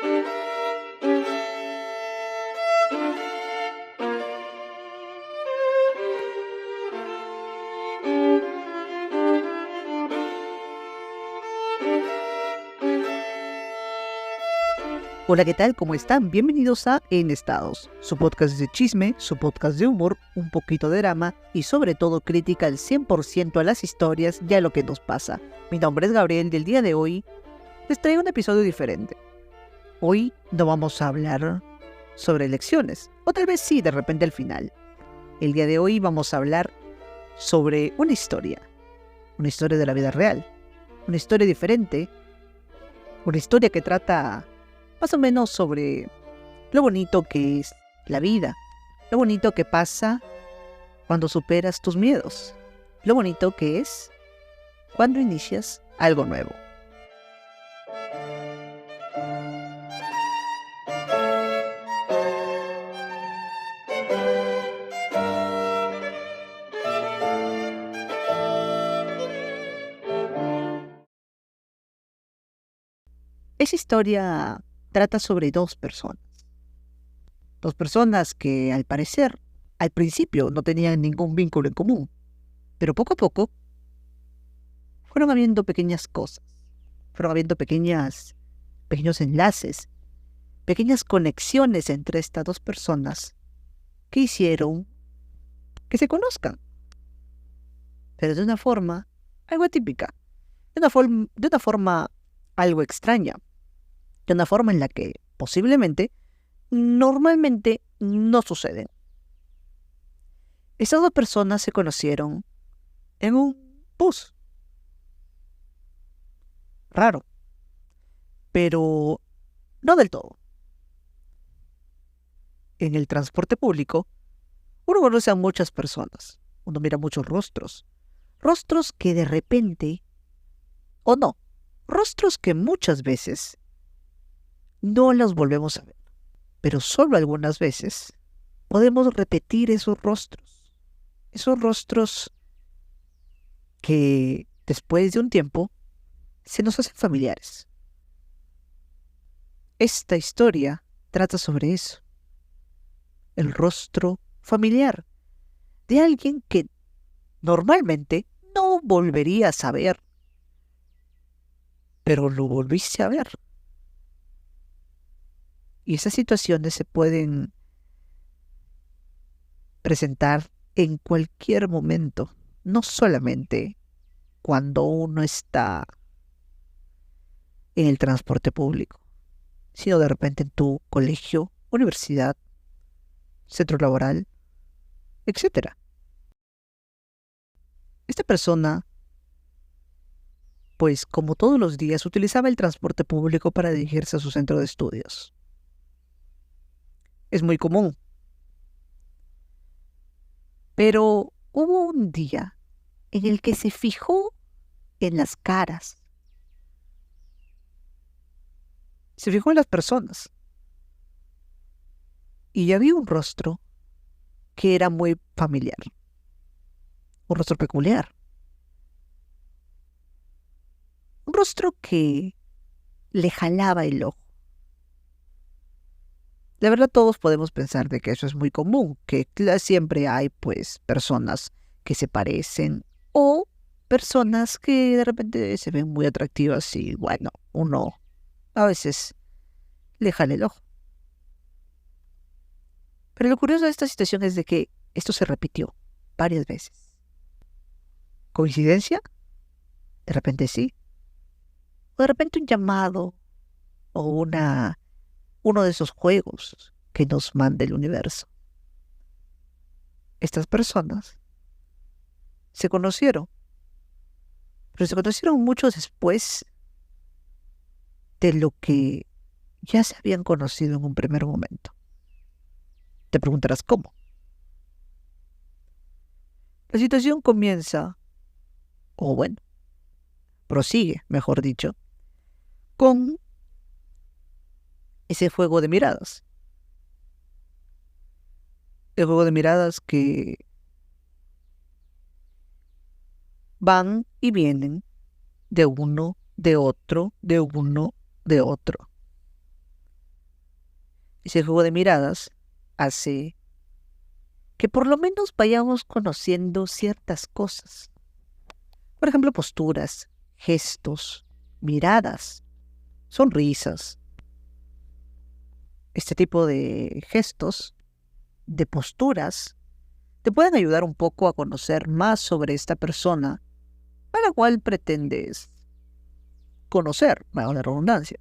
Hola, ¿qué tal? ¿Cómo están? Bienvenidos a En Estados, su podcast de chisme, su podcast de humor, un poquito de drama y sobre todo crítica al 100% a las historias y a lo que nos pasa. Mi nombre es Gabriel y el día de hoy les traigo un episodio diferente. Hoy no vamos a hablar sobre elecciones, o tal vez sí, de repente al final. El día de hoy vamos a hablar sobre una historia de la vida real, una historia diferente, una historia que trata más o menos sobre lo bonito que es la vida, lo bonito que pasa cuando superas tus miedos, lo bonito que es cuando inicias algo nuevo. Esa historia trata sobre dos personas que al parecer, al principio no tenían ningún vínculo en común, pero poco a poco fueron habiendo pequeñas cosas, fueron habiendo pequeños enlaces, pequeñas conexiones entre estas dos personas que hicieron que se conozcan, pero de una forma algo atípica, de una forma algo extraña, de una forma en la que posiblemente, normalmente no suceden. Estas dos personas se conocieron en un bus. Raro, pero no del todo. En el transporte público, uno conoce a muchas personas, uno mira muchos rostros que de repente, o no, rostros que muchas veces no los volvemos a ver, pero solo algunas veces podemos repetir esos rostros que después de un tiempo se nos hacen familiares. Esta historia trata sobre eso, el rostro familiar de alguien que normalmente no volverías a ver, pero lo volviste a ver. Y esas situaciones se pueden presentar en cualquier momento, no solamente cuando uno está en el transporte público, sino de repente en tu colegio, universidad, centro laboral, etcétera. Esta persona, pues como todos los días, utilizaba el transporte público para dirigirse a su centro de estudios. Es muy común. Pero hubo un día en el que se fijó en las caras, se fijó en las personas, y había un rostro que era muy familiar, un rostro peculiar, un rostro que le jalaba el ojo. La verdad, todos podemos pensar de que eso es muy común, que siempre hay pues personas que se parecen o personas que de repente se ven muy atractivas y bueno, uno a veces le jala el ojo. Pero lo curioso de esta situación es de que esto se repitió varias veces. ¿Coincidencia? De repente sí. O de repente un llamado o uno de esos juegos que nos manda el universo. Estas personas se conocieron, pero se conocieron mucho después de lo que ya se habían conocido en un primer momento. Te preguntarás cómo. La situación comienza, o bueno, prosigue, mejor dicho, con ese juego de miradas. El juego de miradas que van y vienen de uno, de otro, de uno, de otro. Ese juego de miradas hace que por lo menos vayamos conociendo ciertas cosas. Por ejemplo, posturas, gestos, miradas, sonrisas. Este tipo de gestos, de posturas, te pueden ayudar un poco a conocer más sobre esta persona a la cual pretendes conocer, valga la redundancia.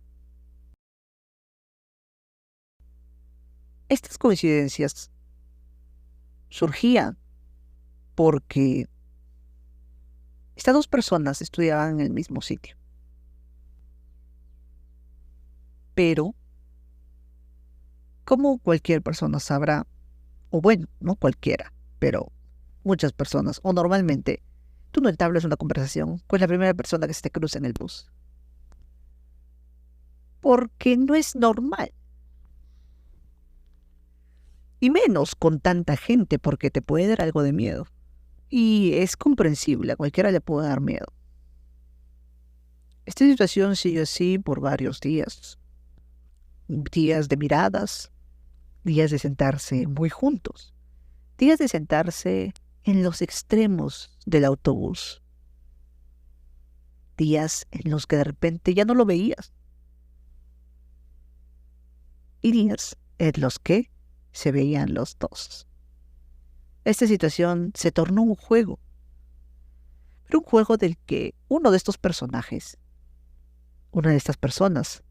Estas coincidencias surgían porque estas dos personas estudiaban en el mismo sitio. Pero, como cualquier persona sabrá, o bueno, no cualquiera, pero muchas personas, o normalmente, tú no entablas una conversación con la primera persona que se te cruza en el bus. Porque no es normal. Y menos con tanta gente, porque te puede dar algo de miedo. Y es comprensible, a cualquiera le puede dar miedo. Esta situación sigue así por varios días. Días de miradas, días de sentarse muy juntos, días de sentarse en los extremos del autobús, días en los que de repente ya no lo veías, y días en los que se veían los dos. Esta situación se tornó un juego, pero un juego del que uno de estos personajes, una de estas personas,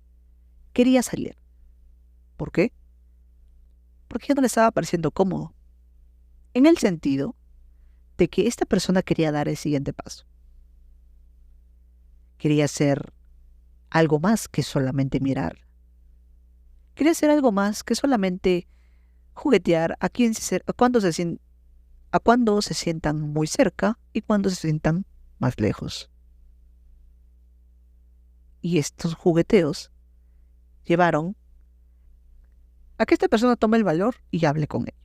quería salir. ¿Por qué? Porque ya no le estaba pareciendo cómodo, en el sentido de que esta persona quería dar el siguiente paso. Quería hacer algo más que solamente mirar. Quería hacer algo más que solamente juguetear a cuando se sientan muy cerca y cuando se sientan más lejos. Y estos jugueteos llevaron a que esta persona tome el valor y hable con ella.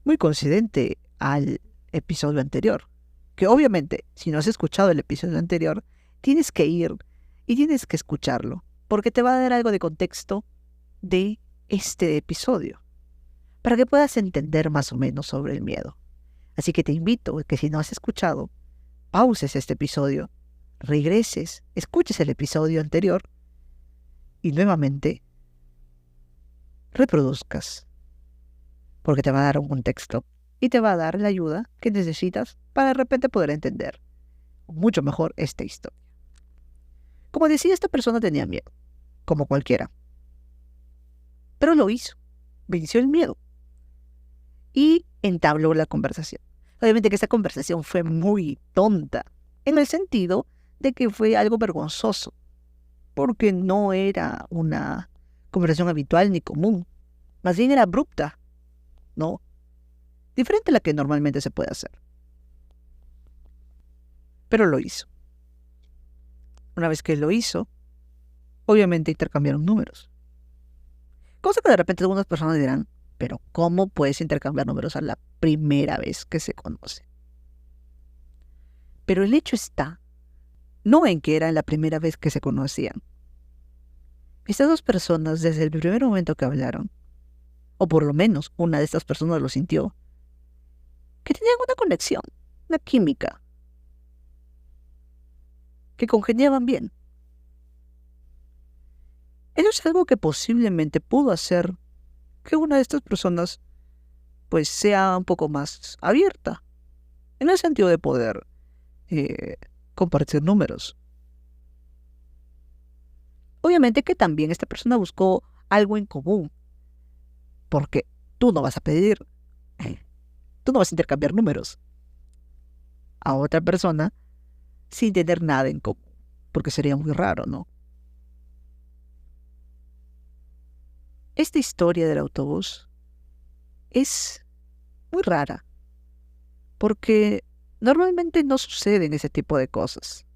Muy coincidente al episodio anterior, que obviamente, si no has escuchado el episodio anterior, tienes que ir y tienes que escucharlo, porque te va a dar algo de contexto de este episodio, para que puedas entender más o menos sobre el miedo. Así que te invito a que si no has escuchado, pauses este episodio, regreses, escuches el episodio anterior y nuevamente reproduzcas, porque te va a dar un contexto y te va a dar la ayuda que necesitas para de repente poder entender mucho mejor esta historia. Como decía, esta persona tenía miedo, como cualquiera, pero lo hizo, venció el miedo y entabló la conversación. Obviamente que esta conversación fue muy tonta, en el sentido de que fue algo vergonzoso, porque no era una conversación habitual ni común, más bien era abrupta, ¿no? Diferente a la que normalmente se puede hacer. Pero lo hizo. Una vez que lo hizo, obviamente intercambiaron números. Cosa que de repente algunas personas dirán, pero ¿cómo puedes intercambiar números a la primera vez que se conocen? Pero el hecho está, no en que era la primera vez que se conocían. Estas dos personas, desde el primer momento que hablaron, o por lo menos una de estas personas lo sintió, que tenían una conexión, una química, que congeniaban bien. Eso es algo que posiblemente pudo hacer que una de estas personas pues sea un poco más abierta, en el sentido de poder compartir números. Obviamente que también esta persona buscó algo en común, porque tú no vas a pedir, tú no vas a intercambiar números a otra persona sin tener nada en común, porque sería muy raro, ¿no? Esta historia del autobús es muy rara, porque normalmente no suceden ese tipo de cosas.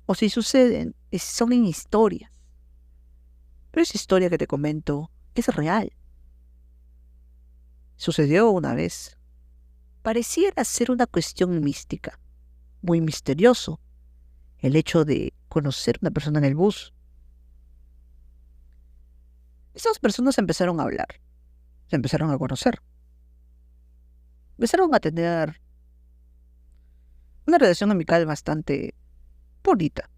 O si suceden, son en historias. Pero esa historia que te comento es real. Sucedió una vez. Pareciera ser una cuestión mística, muy misterioso, el hecho de conocer a una persona en el bus. Estas personas empezaron a hablar, se empezaron a conocer, empezaron a tener una relación amical bastante bonita.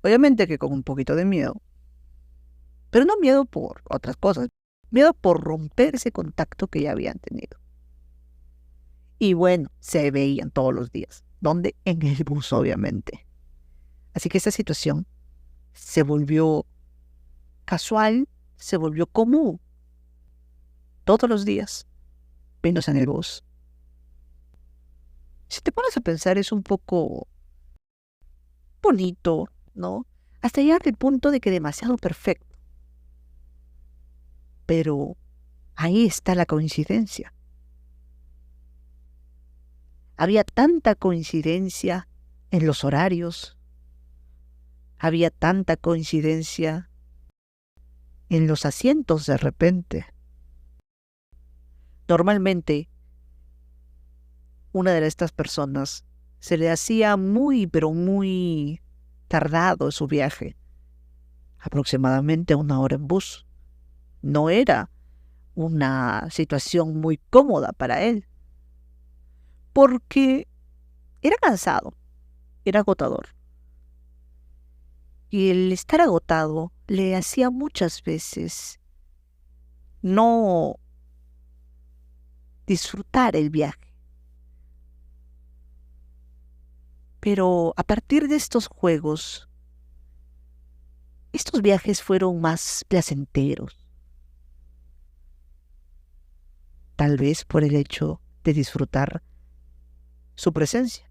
Obviamente que con un poquito de miedo, pero no miedo por otras cosas, miedo por romper ese contacto que ya habían tenido. Y bueno, se veían todos los días. ¿Dónde? En el bus, obviamente. Así que esta situación se volvió casual, se volvió común. Todos los días, menos en el bus. Si te pones a pensar, es un poco bonito, ¿no? Hasta llegar al punto de que demasiado perfecto. Pero ahí está la coincidencia. Había tanta coincidencia en los horarios, había tanta coincidencia en los asientos de repente. Normalmente, una de estas personas se le hacía muy, pero muy tardado su viaje, aproximadamente 1 hora en bus. No era una situación muy cómoda para él, porque era cansado, era agotador. Y el estar agotado le hacía muchas veces no disfrutar el viaje. Pero a partir de estos juegos, estos viajes fueron más placenteros. Tal vez por el hecho de disfrutar su presencia.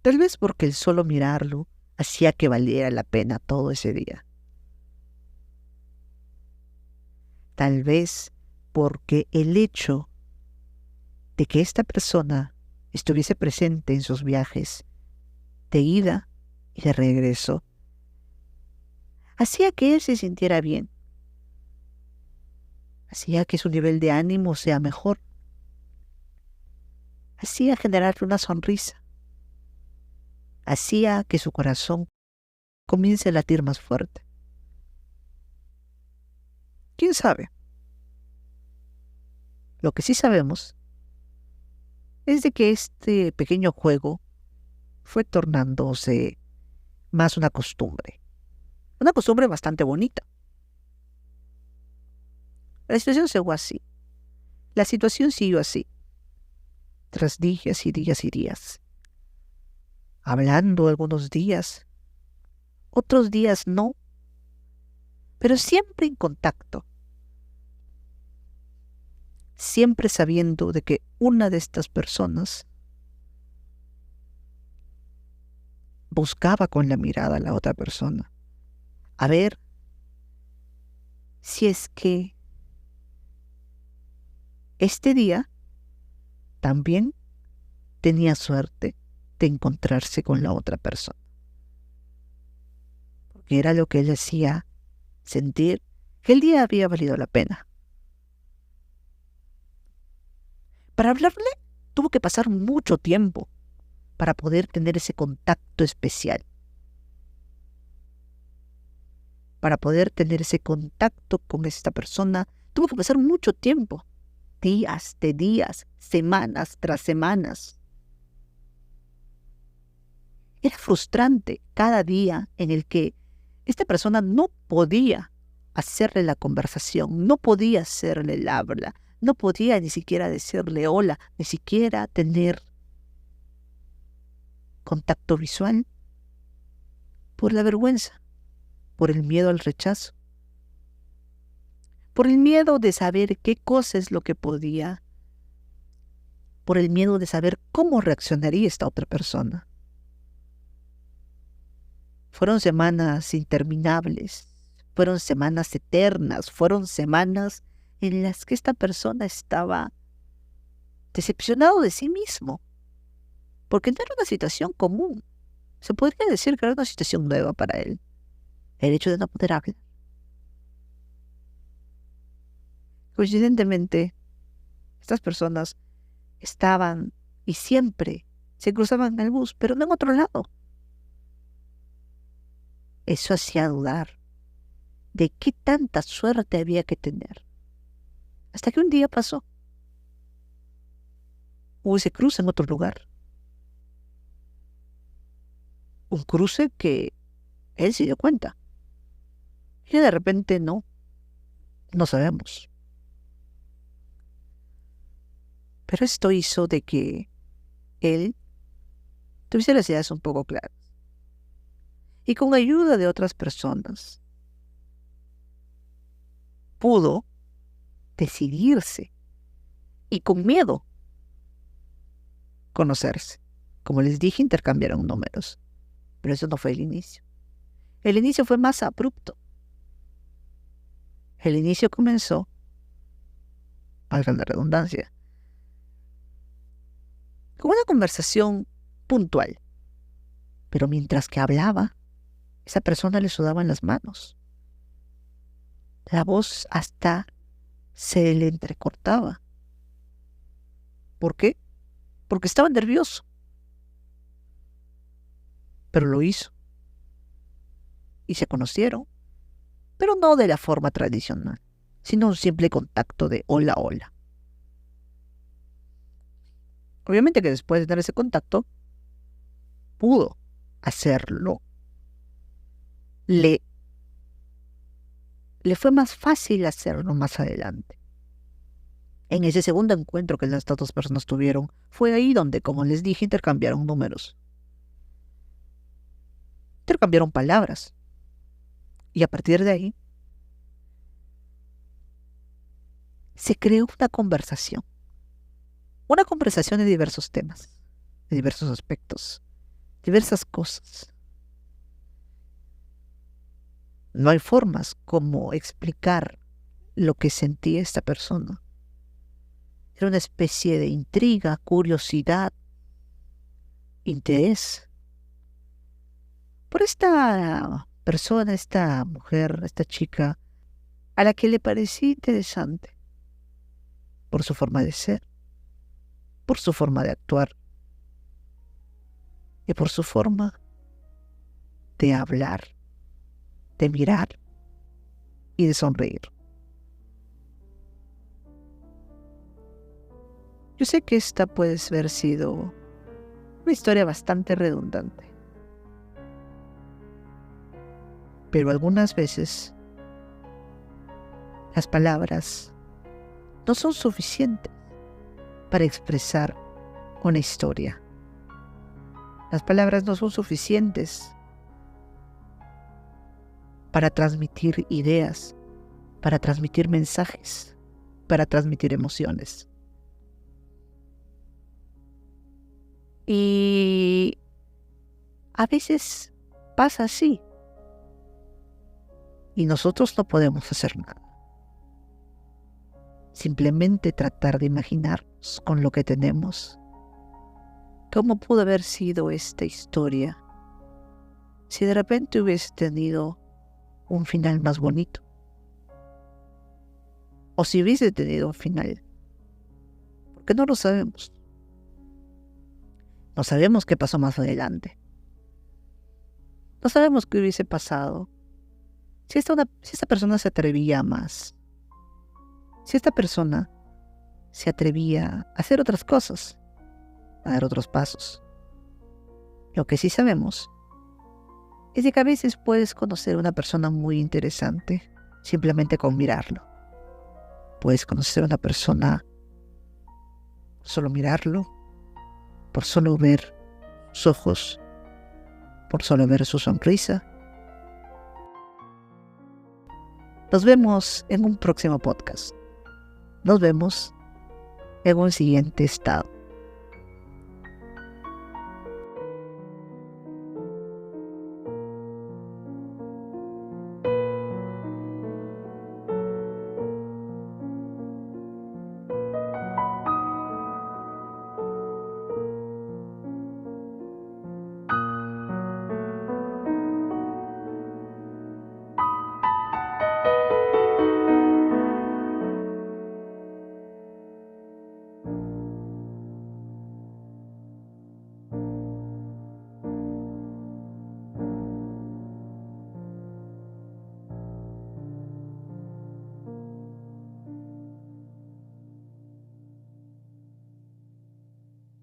Tal vez porque el solo mirarlo hacía que valiera la pena todo ese día. Tal vez porque el hecho de que esta persona estuviese presente en sus viajes de ida y de regreso hacía que él se sintiera bien, hacía que su nivel de ánimo sea mejor, hacía generarle una sonrisa, hacía que su corazón comience a latir más fuerte. ¿Quién sabe? Lo que sí sabemos es de que este pequeño juego fue tornándose más una costumbre bastante bonita. La situación siguió así, la situación siguió así, tras días y días y días, hablando algunos días, otros días no, pero siempre en contacto, siempre sabiendo de que una de estas personas buscaba con la mirada a la otra persona, a ver si es que este día también tenía suerte de encontrarse con la otra persona, porque era lo que él hacía sentir que el día había valido la pena. Para hablarle tuvo que pasar mucho tiempo para poder tener ese contacto especial, para poder tener ese contacto con esta persona. Tuvo que pasar mucho tiempo, días de días, semanas tras semanas. Era frustrante cada día en el que esta persona no podía hacerle la conversación, no podía hacerle el habla, no podía ni siquiera decirle hola, ni siquiera tener contacto visual, por la vergüenza, por el miedo al rechazo, por el miedo de saber qué cosa es lo que podía, por el miedo de saber cómo reaccionaría esta otra persona. Fueron semanas interminables, fueron semanas eternas, fueron semanas en las que esta persona estaba decepcionado de sí mismo, porque no era una situación común. Se podría decir que era una situación nueva para él, el hecho de no poder hablar. Coincidentemente, estas personas estaban y siempre se cruzaban en el bus, pero no en otro lado. Eso hacía dudar. de qué tanta suerte había que tener. Hasta que un día pasó. Hubo ese cruce en otro lugar. Un cruce que él se dio cuenta. Y de repente no sabemos. Pero esto hizo de que él tuviese las ideas un poco claras. Y con ayuda de otras personas, pudo decidirse y con miedo conocerse. Como les dije, intercambiaron números. Pero eso no fue el inicio. El inicio fue más abrupto. El inicio comenzó, valga la redundancia, con una conversación puntual. Pero mientras que hablaba, esa persona le sudaban las manos. La voz hasta se le entrecortaba. ¿Por qué? Porque estaba nervioso. Pero lo hizo. Y se conocieron. Pero no de la forma tradicional, sino un simple contacto de hola, hola. Obviamente que después de tener ese contacto, pudo hacerlo. Le fue más fácil hacerlo más adelante. En ese segundo encuentro que estas dos personas tuvieron, fue ahí donde, como les dije, intercambiaron números. Intercambiaron palabras. Y a partir de ahí, se creó una conversación. Una conversación de diversos temas, de diversos aspectos, diversas cosas. No hay formas como explicar lo que sentía esta persona. Era una especie de intriga, curiosidad, interés por esta persona, esta mujer, esta chica, a la que le parecía interesante por su forma de ser, por su forma de actuar y por su forma de hablar, de mirar y de sonreír. Yo sé que esta puede haber sido una historia bastante redundante, pero algunas veces las palabras no son suficientes para expresar una historia. Las palabras no son suficientes para transmitir ideas, para transmitir mensajes, para transmitir emociones. Y a veces pasa así. Y nosotros no podemos hacer nada. Simplemente tratar de imaginarnos con lo que tenemos. ¿Cómo pudo haber sido esta historia si de repente hubiese tenido un final más bonito? O si hubiese tenido un final. Porque no lo sabemos. No sabemos qué pasó más adelante. No sabemos qué hubiese pasado si esta persona se atrevía más. Si esta persona se atrevía a hacer otras cosas, a dar otros pasos. Lo que sí sabemos es de que a veces puedes conocer a una persona muy interesante simplemente con mirarlo. Puedes conocer a una persona por solo mirarlo, por solo ver sus ojos, por solo ver su sonrisa. Nos vemos en un próximo podcast. Nos vemos en un siguiente estado.